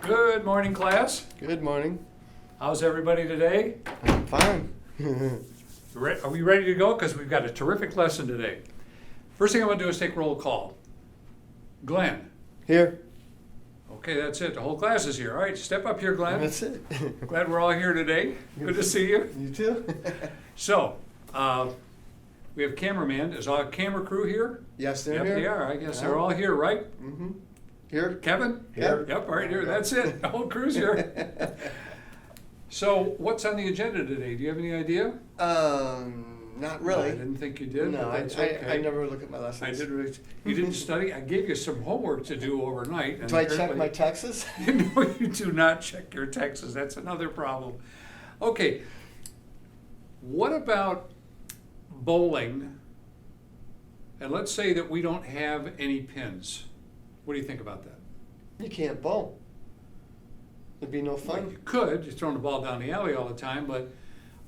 Good morning, class. Good morning. How's everybody today? I'm fine. Are we ready to go? Because we've got a terrific lesson today. First thing I'm going to do is take roll call. Glenn. Here. Okay, that's it. The whole class is here. All right, step up here, Glenn. That's it. Glad we're all here today. Good to see you. You too? So, we have cameraman. Is our camera crew here? Yes, they're Yep, here. they are. I guess they're all here, right? Mm-hmm. Here? Kevin? Here. Yep, right here. That's it. The whole crew's here. So, what's on the agenda today? Do you have any idea? Not really. I didn't think you did, No, but that's I okay. never look at my lessons. I did really, you didn't study? I gave you some homework to do overnight. And Do I check apparently- my taxes? No, you do not check your taxes. That's another problem. Okay. What about bowling? And let's say that we don't have any pins. What do you think about that? You can't bowl. It'd be no Well, fun. you could, you're throwing the ball down the alley all the time, but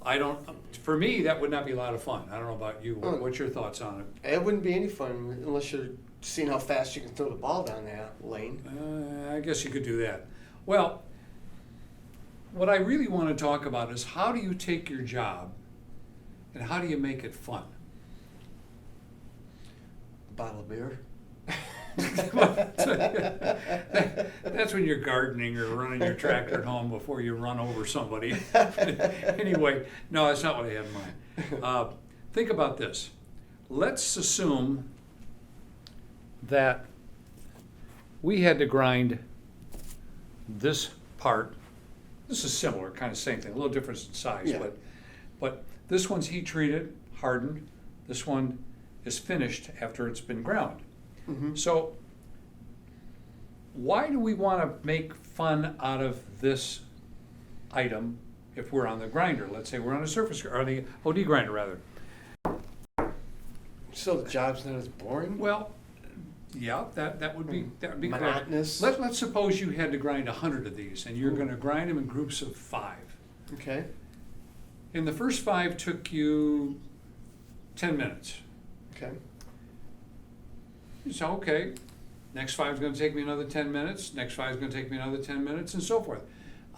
I don't, for me, that would not be a lot of fun. I don't know about you. What's your thoughts on it? It wouldn't be any fun unless you're seeing how fast you can throw the ball down that lane. I guess you could do that. Well, what I really want to talk about is how do you take your job and how do you make it fun? A bottle of beer. That's when you're gardening or running your tractor at home before you run over somebody. Anyway, no, that's not what I had in mind. Think about this. Let's assume that we had to grind this part. This is similar, kind of same thing, a little difference in size, Yeah. but this one's heat treated, hardened. This one is finished after it's been ground. Mm-hmm. So why do we want to make fun out of this item if we're on the grinder? Let's say we're on a surface, or the OD grinder rather. So the job's not as boring? Well, yeah, that would be correct. Monotonous? Let's suppose you had to grind 100 of these, and you're going to grind them in groups of 5. Okay. And the first 5 took you 10 minutes. Okay. So, okay, next 5 is going to take me another 10 minutes, next 5 is going to take me another 10 minutes, and so forth.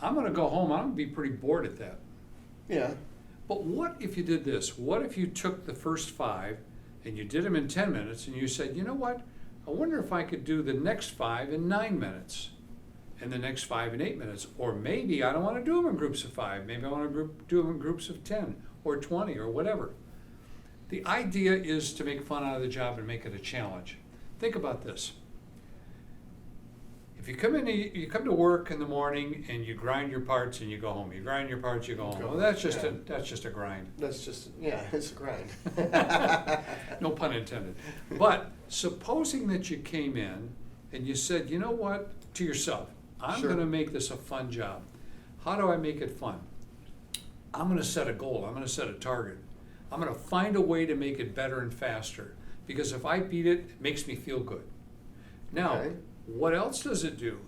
I'm going to go home, I'm going to be pretty bored at that. Yeah. But what if you did this? What if you took the first 5 and you did them in 10 minutes and you said, you know what? I wonder if I could do the next 5 in 9 minutes and the next 5 in 8 minutes. Or maybe I don't want to do them in groups of 5. Maybe I want to do them in groups of 10 or 20 or whatever. The idea is to make fun out of the job and make it a challenge. Think about this. If you come to work in the morning and you grind your parts and you go home. You grind your parts, you go home. Well, that's just a grind. That's just, yeah, it's a grind. No pun intended. But supposing that you came in and you said, you know what, to yourself, I'm Sure. going to make this a fun job. How do I make it fun? I'm going to set a goal. I'm going to set a target. I'm going to find a way to make it better and faster. Because if I beat it, it makes me feel good. Now, Okay. what else does it do?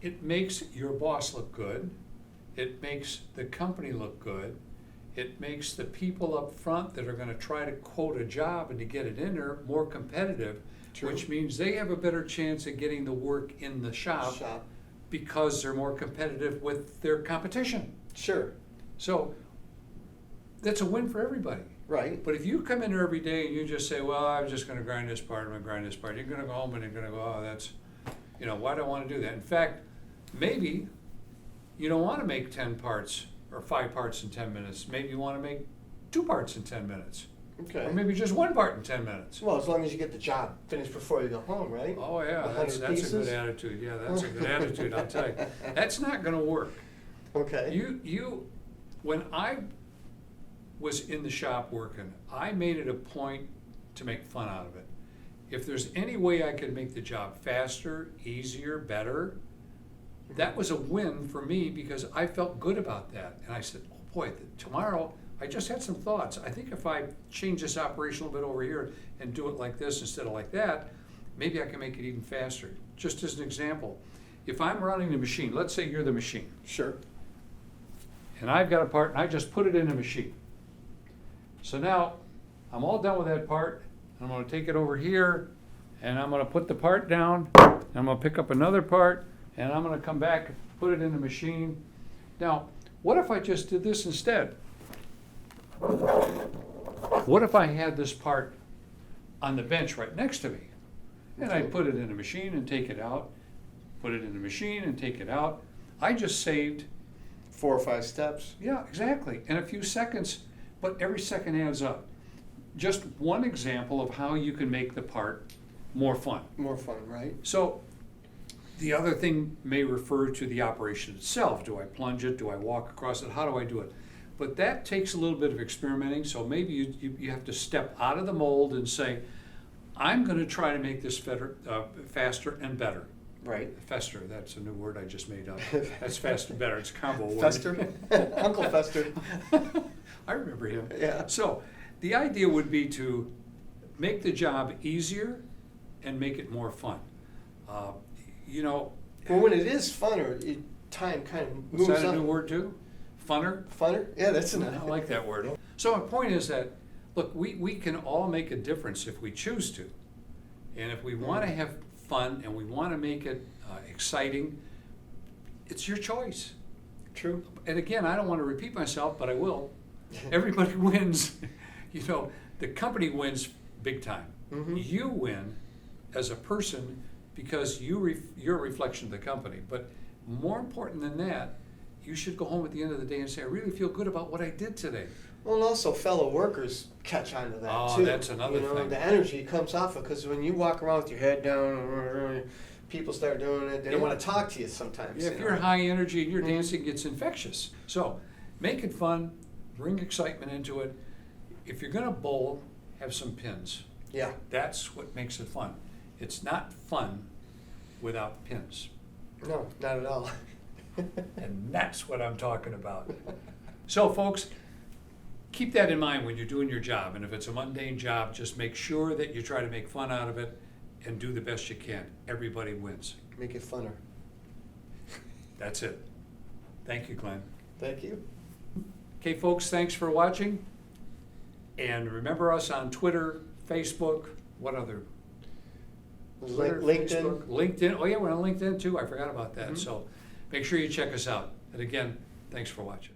It makes your boss look good. It makes the company look good. It makes the people up front that are going to try to quote a job and to get it in there more competitive, True. which means they have a better chance of getting the work in the shop because they're more competitive with their competition. Sure. So that's a win for everybody. Right. But if you come in there every day and you just say, well, I'm just going to grind this part, I'm going to grind this part, you're going to go home and you're going to go, oh, that's, why do I want to do that? In fact, maybe you don't want to make 10 parts or 5 parts in 10 minutes. Maybe you want to make 2 parts in 10 minutes. Okay. Or maybe just 1 part in 10 minutes. Well, as long as you get the job finished before you go home, right? Oh, yeah, 100 that's a pieces? good attitude. Yeah, that's a good attitude, I'll tell you. That's not going to work. Okay. When I was in the shop working, I made it a point to make fun out of it. If there's any way I could make the job faster, easier, better, that was a win for me because I felt good about that. And I said, oh boy, tomorrow, I just had some thoughts. I think if I change this operation a little bit over here and do it like this instead of like that, maybe I can make it even faster. Just as an example, if I'm running the machine, let's say you're the machine, Sure. and I've got a part and I just put it in a machine. So now I'm all done with that part. I'm going to take it over here and I'm going to put the part down and I'm going to pick up another part and I'm gonna come back, put it in the machine. Now, what if I just did this instead? What if I had this part on the bench right next to me? And I put it in the machine and take it out, put it in the machine and take it out. I just saved, 4 or 5 steps. yeah, exactly, in a few seconds, but every second adds up. Just one example of how you can make the part more fun. More fun, right? So the other thing may refer to the operation itself. Do I plunge it? Do I walk across it? How do I do it? But that takes a little bit of experimenting, so maybe you have to step out of the mold and say, I'm going to try to make this faster and better. Right. Fester, that's a new word I just made up. That's faster and better, it's a combo word. Fester? Uncle Fester. I remember him. Yeah. So the idea would be to make the job easier and make it more fun. You know, Well, when it is funner, time kind of is moves that a on. new word too? Funner? Funner? Yeah, that's a I like that word. So my point is that, look, we can all make a difference if we choose to. And if we want to have fun and we want to make it exciting, it's your choice. True. And again, I don't want to repeat myself, but I will. Everybody wins. You know, the company wins big time. Mhm. You win as a person because you're a reflection of the company. But more important than that, you should go home at the end of the day and say, I really feel good about what I did today. Well, and also fellow workers catch on to that Oh, too. that's another you know, thing. The energy comes off it because when you walk around with your head down, people start doing it. They don't Yeah. want to talk to you sometimes. Yeah, if you you're know? high energy and your Mhm. dancing, it's infectious. So make it fun, bring excitement into it. If you're going to bowl, have some pins. Yeah. That's what makes it fun. It's not fun without pins. No, not at all. And that's what I'm talking about. So folks, keep that in mind when you're doing your job. And if it's a mundane job, just make sure that you try to make fun out of it and do the best you can. Everybody wins. Make it funner. That's it. Thank you, Glenn. Thank you. Okay, folks, thanks for watching. And remember us on Twitter, Facebook, what other? Twitter, LinkedIn. Facebook, LinkedIn. Oh yeah, we're on LinkedIn too. I forgot about that. Mhm. So make sure you check us out. And again, thanks for watching.